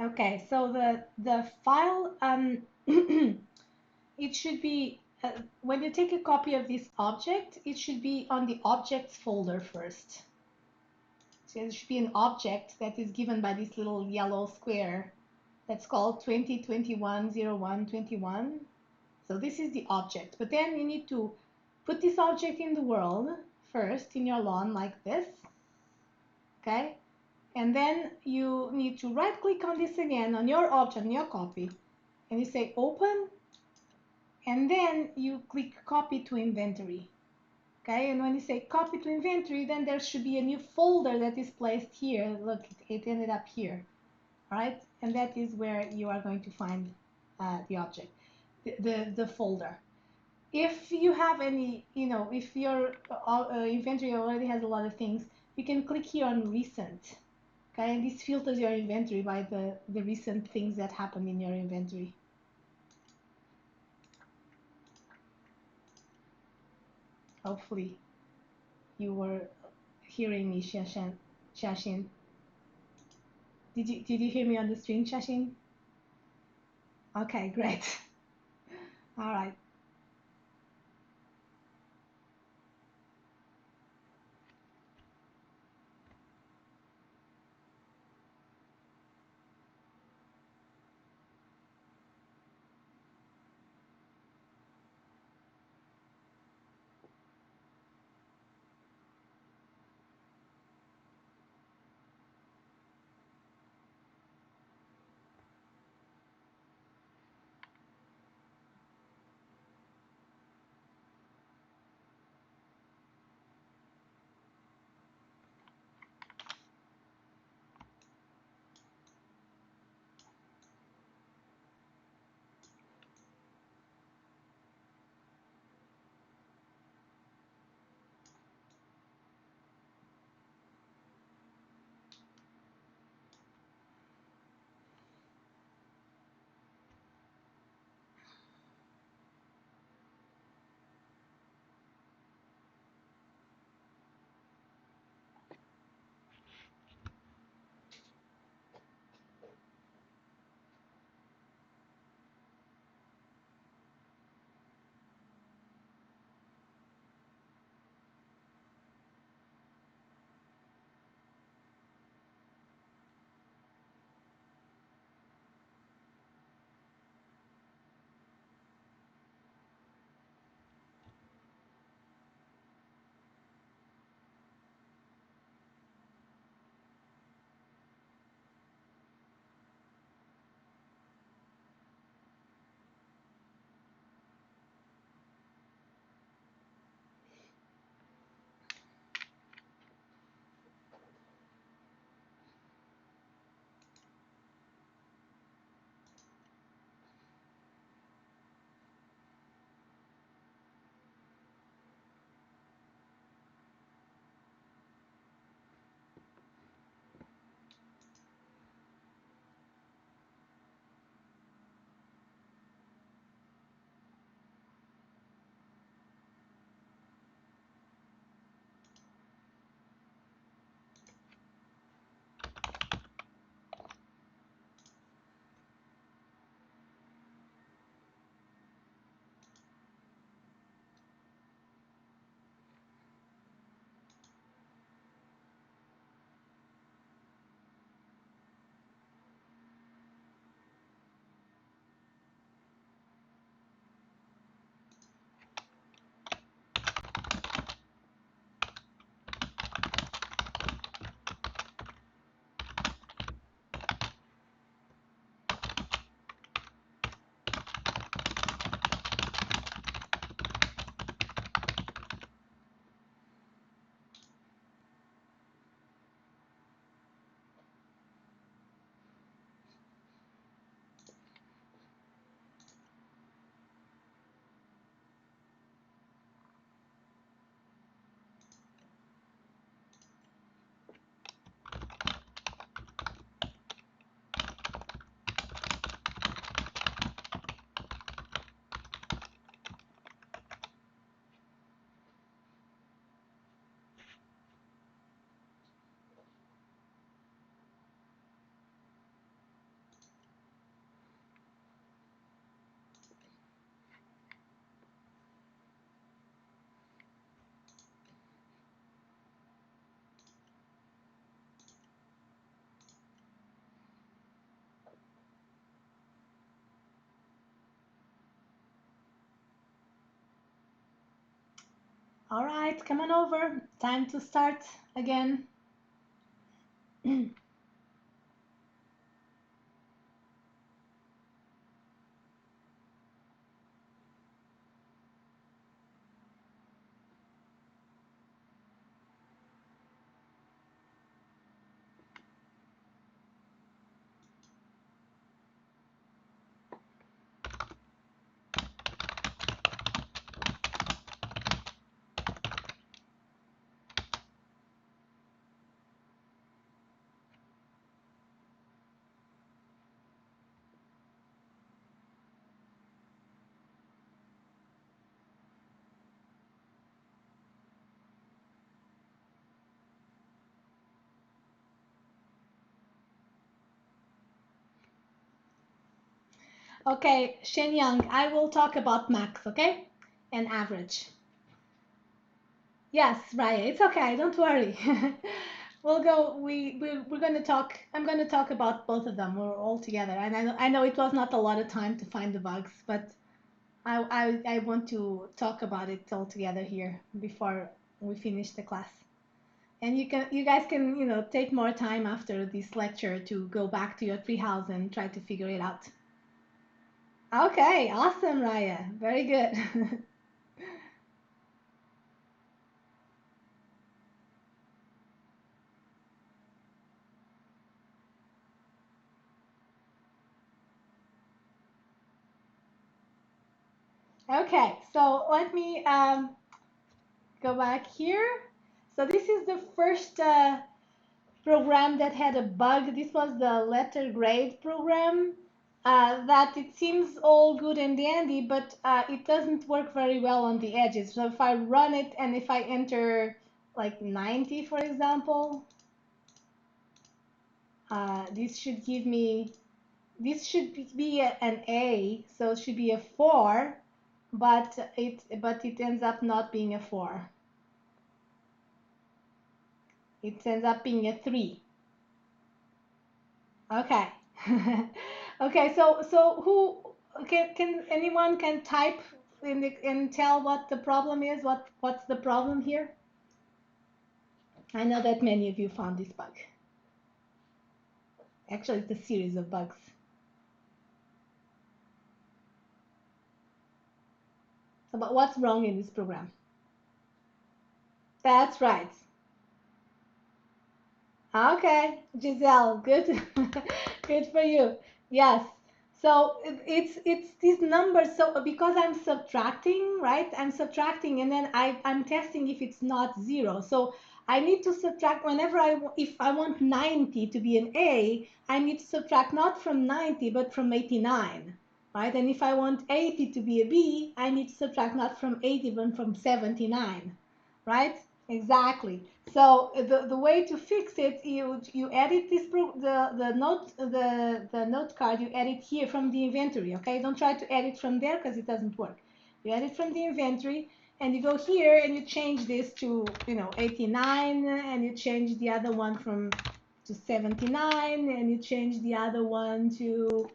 Okay, so the file it should be when you take a copy of this object, it should be on the objects folder first. So it should be an object that is given by this little yellow square that's called 20210121. So this is the object, but then you need to put this object in the world first in your lawn like this, okay? And then you need to right click on this again on your object, on your copy, and you say open, and then you click copy to inventory. Okay, and when you say copy to inventory, then there should be a new folder that is placed here. Look, it ended up here, right? And that is where you are going to find the object, the folder. If you have any, if your inventory already has a lot of things, you can click here on recent. Okay, and this filters your inventory by the recent things that happened in your inventory. Hopefully you were hearing me, Shashin. Did you hear me on the stream, Shashin? Okay, great. All right. All right, come on over. Time to start again. Okay, Shenyang, I will talk about max, okay? And average. Yes, Raya, it's okay, don't worry. We'll go, we're going to talk, I'm going to talk about both of them. We're all together. And I know it was not a lot of time to find the bugs, but I want to talk about it all together here before we finish the class. And you guys can, take more time after this lecture to go back to your treehouse and try to figure it out. Okay, awesome, Raya. Very good. Okay, so let me go back here. So this is the first program that had a bug. This was the letter grade program. That it seems all good and dandy, but it doesn't work very well on the edges. So if I run it and if I enter like 90, for example, this should give me, this should be an A, so it should be a 4, but it ends up not being a 4. It ends up being a 3. Okay. Okay, so who can anyone can type and tell what the problem is? What's the problem here? I know that many of you found this bug. Actually, it's a series of bugs. So, but what's wrong in this program? That's right. Okay, Giselle, good, good for you. Yes. So it's these numbers. So because I'm subtracting, right? I'm subtracting, and then I'm testing if it's not 0. So I need to subtract whenever if I want 90 to be an A, I need to subtract not from 90 but from 89, right? And if I want 80 to be a B, I need to subtract not from 80 but from 79, right? Exactly. So the way to fix it, you edit this the note card, you edit here from the inventory. Okay, don't try to edit from there because it doesn't work. You edit from the inventory and you go here and you change this to 89, and you change the other one from to 79, and you change the other one to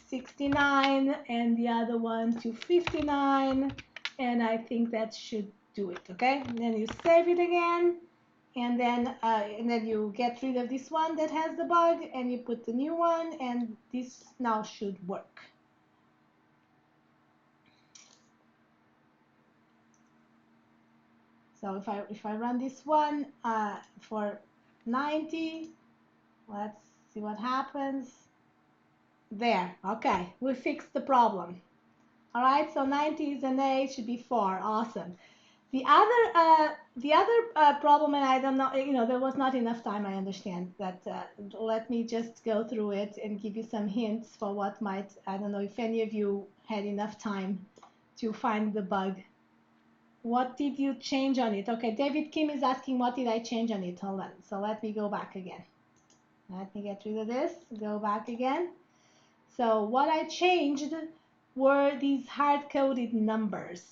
69, and the other one to 59, and I think that should do it. Okay, and then you save it again, and then you get rid of this one that has the bug, and you put the new one, and this now should work. So if I run this one for 90, let's see what happens. There. Okay, we fixed the problem. All right, so 90 is an A, it should be 4. Awesome. The other problem, and I don't know, there was not enough time. I understand that. Let me just go through it and give you some hints for what might. I don't know if any of you had enough time to find the bug. What did you change on it? Okay, David Kim is asking what did I change on it. Hold on. So let me go back again. Let me get rid of this. Go back again. So what I changed were these hard-coded numbers.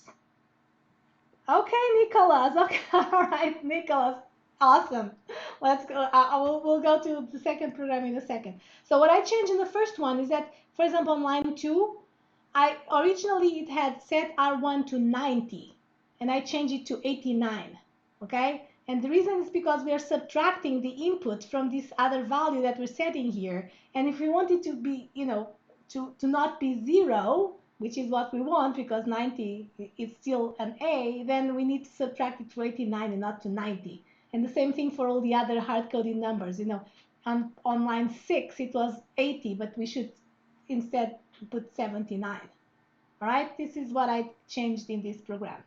Okay, Nicholas. Okay, all right, Nicholas. Awesome. Let's go. We'll go to the second program in a second. So what I changed in the first one is that, for example, on line 2, I originally it had set R1 to 90. and I change it to 89, okay? And the reason is because we are subtracting the input from this other value that we're setting here. And if we want it to be, to not be 0, which is what we want because 90 is still an A, then we need to subtract it to 89 and not to 90. And the same thing for all the other hard-coded numbers. On line 6, it was 80, but we should instead put 79. All right, this is what I changed in this program.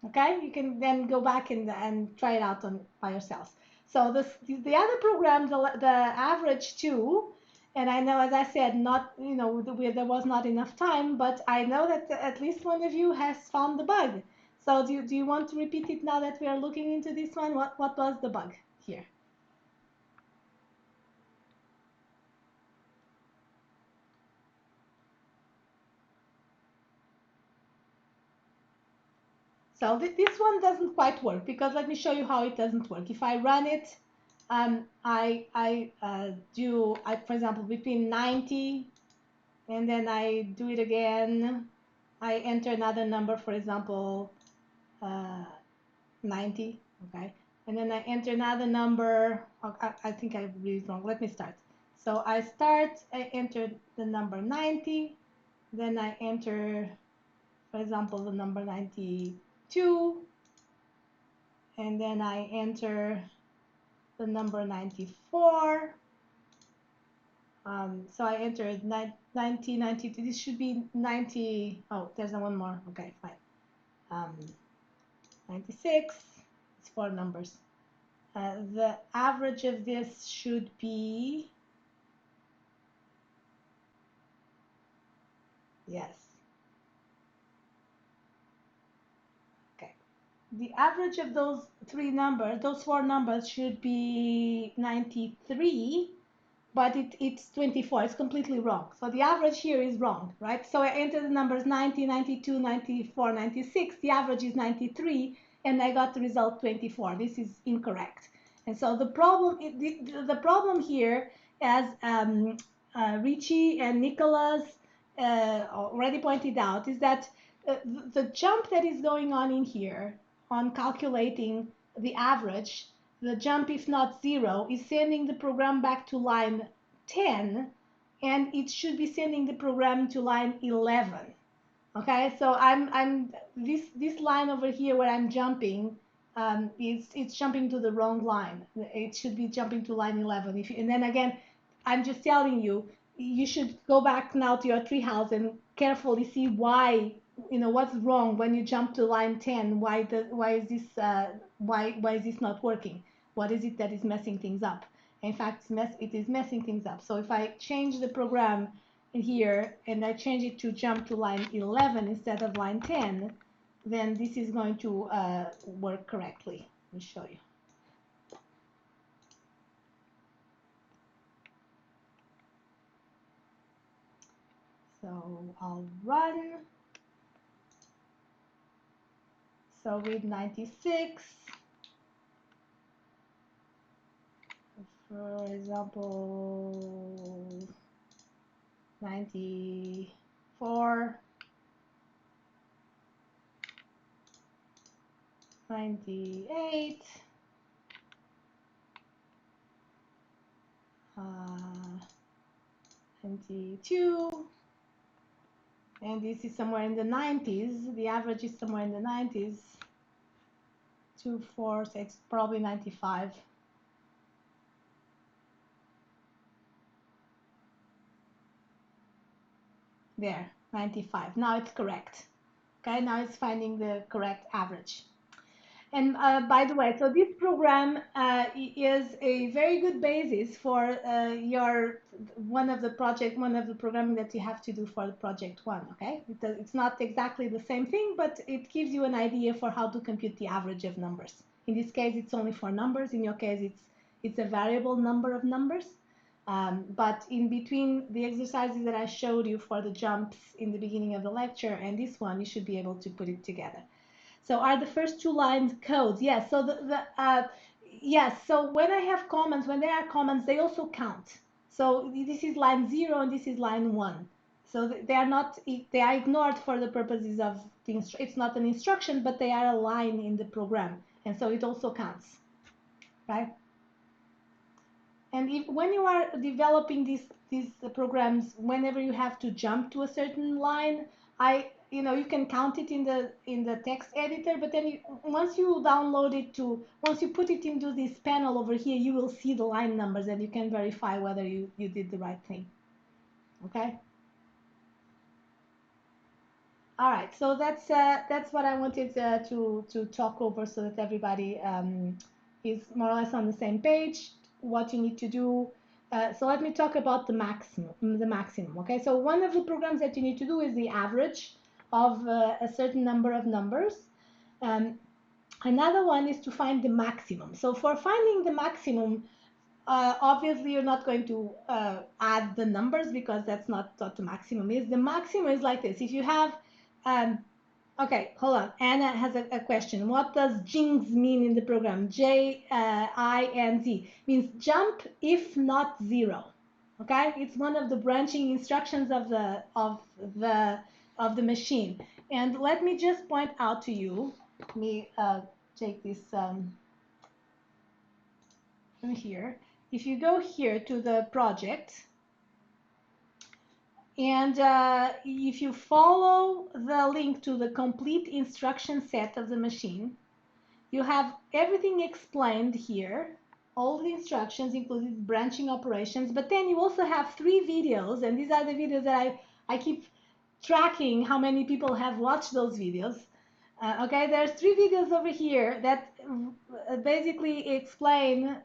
Okay, you can then go back and try it out by yourselves. So the other program, the average 2, and I know, as I said, not, there was not enough time, but I know that at least one of you has found the bug. So do you want to repeat it now that we are looking into this one? What was the bug here? So this one doesn't quite work because let me show you how it doesn't work. If I run it, I do, for example, between 90 and then I do it again. I enter another number, for example, 90, okay? And then I enter another number. Oh, I think I read it wrong. Let me start. So I enter the number 90, then I enter, for example, the number 92, and then I enter the number 94. So I entered 90, 92. This should be 90. Oh, there's one more. Okay, fine. 96. It's 4 numbers. The average of this should be, yes. Okay. The average of those 4 numbers should be 93. But it's 24. It's completely wrong. So the average here is wrong, right? So I entered the numbers 90, 92, 94, 96. The average is 93, and I got the result 24. This is incorrect. And so the problem here, as Richie and Nicholas already pointed out, is that the jump that is going on in here on calculating the average, the jump, if not 0, is sending the program back to line 10, and it should be sending the program to line 11. Okay, so I'm this line over here where I'm jumping, it's jumping to the wrong line. It should be jumping to line 11. And then again, I'm just telling you, you should go back now to your treehouse and carefully see why, what's wrong when you jump to line 10. Why is this not working? What is it that is messing things up? In fact, it is messing things up. So if I change the program here and I change it to jump to line 11 instead of line 10, then this is going to work correctly. Let me show you. So I'll run. So with 96, for example, 94, 98, 92, and this is somewhere in the 90s. The average is somewhere in the 90s. 2, 4, 6, probably 95. There, 95. Now it's correct. Okay, now it's finding the correct average. And by the way, so this program is a very good basis for one of the programming that you have to do for the project 1. Okay, it's not exactly the same thing, but it gives you an idea for how to compute the average of numbers. In this case, it's only 4 numbers. In your case, it's a variable number of numbers. But in between the exercises that I showed you for the jumps in the beginning of the lecture and this one, you should be able to put it together. So are the first 2 lines codes? Yes. So yes. So when I have comments, when there are comments, they also count. So this is line 0 and this is line 1. So they are not, they are ignored for the purposes of it's not an instruction, but they are a line in the program, and so it also counts, right? And when you are developing these programs, whenever you have to jump to a certain line, you can count it in the text editor, but then once you download it once you put it into this panel over here, you will see the line numbers and you can verify whether you did the right thing. Okay. All right, so that's what I wanted to talk over, so that everybody is more or less on the same page. What you need to do. So let me talk about the maximum. Okay, so one of the programs that you need to do is the average of a certain number of numbers. Another one is to find the maximum. So for finding the maximum, obviously you're not going to add the numbers, because that's not what the maximum is. The maximum is like this. If you have okay, hold on. Anna has a question. What does JINX mean in the program? J-I-N-Z means jump if not zero. Okay, it's one of the branching instructions of the machine. And let me just point out to you. Let me take this from here. If you go here to the project, and if you follow the link to the complete instruction set of the machine, you have everything explained here, all the instructions, including branching operations. But then you also have 3 videos, and these are the videos that I keep tracking how many people have watched those videos. Okay, there's 3 videos over here that basically explain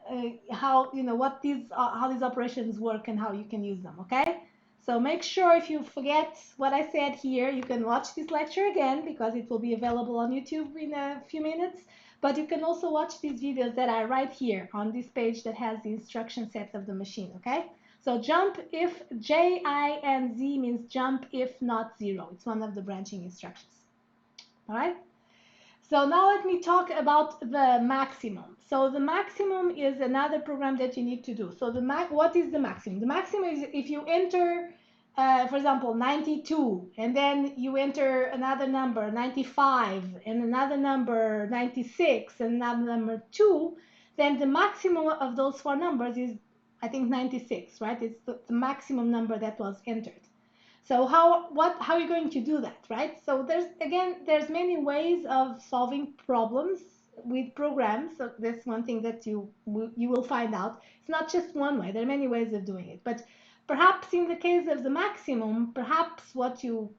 how how these operations work and how you can use them. Okay. So make sure, if you forget what I said here, you can watch this lecture again, because it will be available on YouTube in a few minutes. But you can also watch these videos that are right here on this page that has the instruction set of the machine, okay? So jump if, J-I-N-Z means jump if not zero. It's one of the branching instructions, all right? So now let me talk about the maximum. So the maximum is another program that you need to do. So what is the maximum? The maximum is if you enter, for example, 92, and then you enter another number, 95, and another number, 96, and another number 2, then the maximum of those 4 numbers is, I think, 96, right? It's the maximum number that was entered. So how are you going to do that, right? So there's many ways of solving problems with programs. So that's one thing that you will find out. It's not just one way. There are many ways of doing it. But perhaps in the case of the maximum, perhaps what you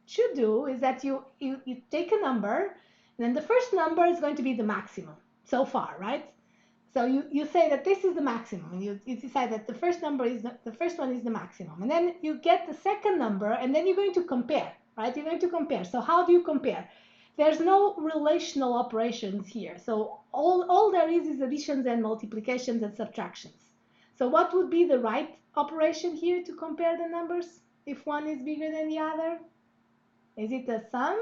should do is that you take a number, and then the first number is going to be the maximum so far, right? So you say that this is the maximum, and you decide that the first number is the first one is the maximum, and then you get the second number, and then you're going to compare, right? You're going to compare. So how do you compare? There's no relational operations here. So all there is additions and multiplications and subtractions. So what would be the right operation here to compare the numbers if one is bigger than the other? Is it a sum?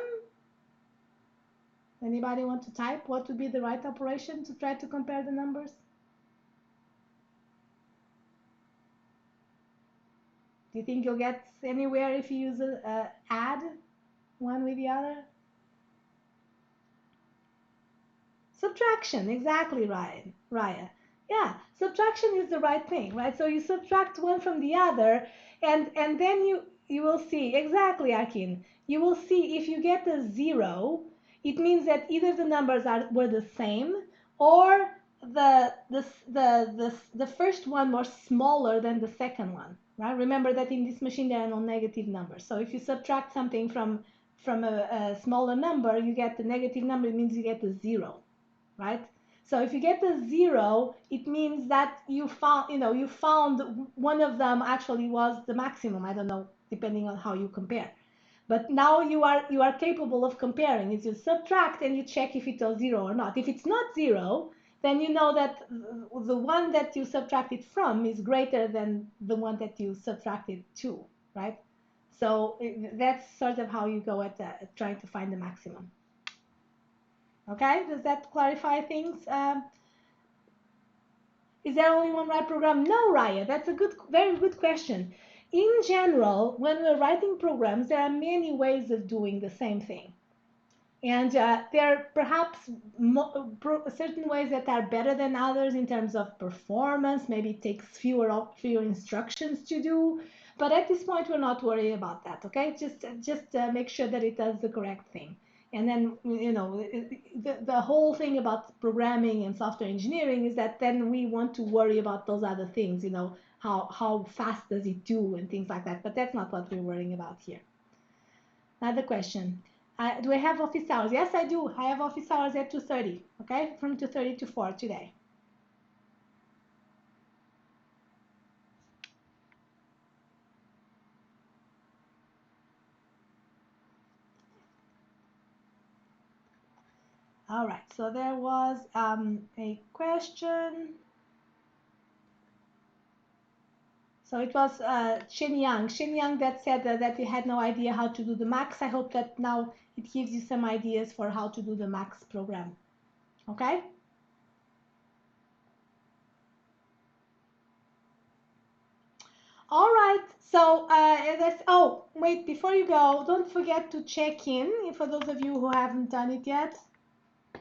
Anybody want to type what would be the right operation to try to compare the numbers? Do you think you'll get anywhere if you use a add one with the other? Subtraction, exactly right, Raya. Yeah, subtraction is the right thing, right? So you subtract one from the other, and then you will see, exactly, Akin. You will see if you get a 0, it means that either the numbers were the same, or the first one was smaller than the second one, right? Remember that in this machine there are no negative numbers. So if you subtract something from a smaller number, you get the negative number. It means you get a 0, right? So if you get a 0, it means that you found one of them actually was the maximum. I don't know, depending on how you compare. But now you are capable of comparing. It's you subtract and you check if it was 0 or not. If it's not 0, then you know that the one that you subtracted from is greater than the one that you subtracted to, right? So that's sort of how you go at trying to find the maximum. Okay, does that clarify things? Is there only one right program? No, Raya, that's a very good question. In general, when we're writing programs, there are many ways of doing the same thing. And there are perhaps certain ways that are better than others in terms of performance. Maybe it takes fewer instructions to do. But at this point, we're not worried about that. Okay, just make sure that it does the correct thing. And then the whole thing about programming and software engineering is that then we want to worry about those other things. How fast does it do and things like that. But that's not what we're worrying about here. Another question. Do I have office hours? Yes, I do. I have office hours at 2:30. Okay, from 2:30 to 4 today. All right. So there was a question. So it was Shenyang that said that you had no idea how to do the max. I hope that now it gives you some ideas for how to do the max program. Okay. All right. So oh, wait, before you go, don't forget to check in for those of you who haven't done it yet.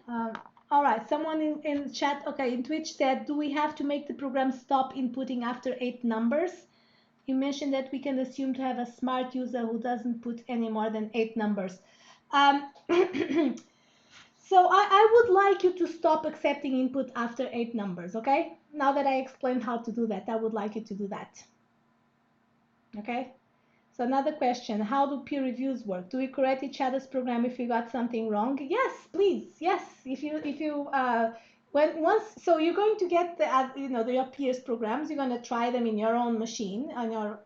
Um, all right. Someone in the chat, okay, in Twitch said, do we have to make the program stop inputting after 8 numbers? You mentioned that we can assume to have a smart user who doesn't put any more than 8 numbers. So I would like you to stop accepting input after 8 numbers, okay? Now that I explained how to do that, I would like you to do that. Okay? So another question, how do peer reviews work? Do we correct each other's program if we got something wrong? Yes, please. Yes. If you so you're going to get your peers programs, you're going to try them in your own machine on your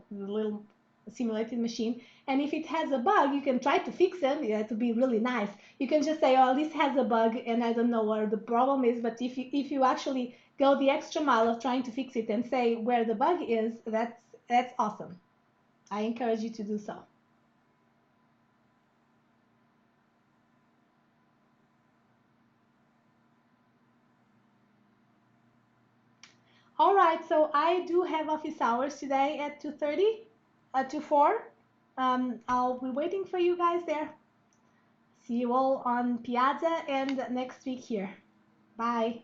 little simulated machine, and if it has a bug, you can try to fix it. To be really nice, you can just say, oh, this has a bug and I don't know where the problem is. But if you actually go the extra mile of trying to fix it and say where the bug is, that's awesome. I encourage you to do so. All right, so I do have office hours today at 2:30, to 4. I'll be waiting for you guys there. See you all on Piazza and next week here. Bye.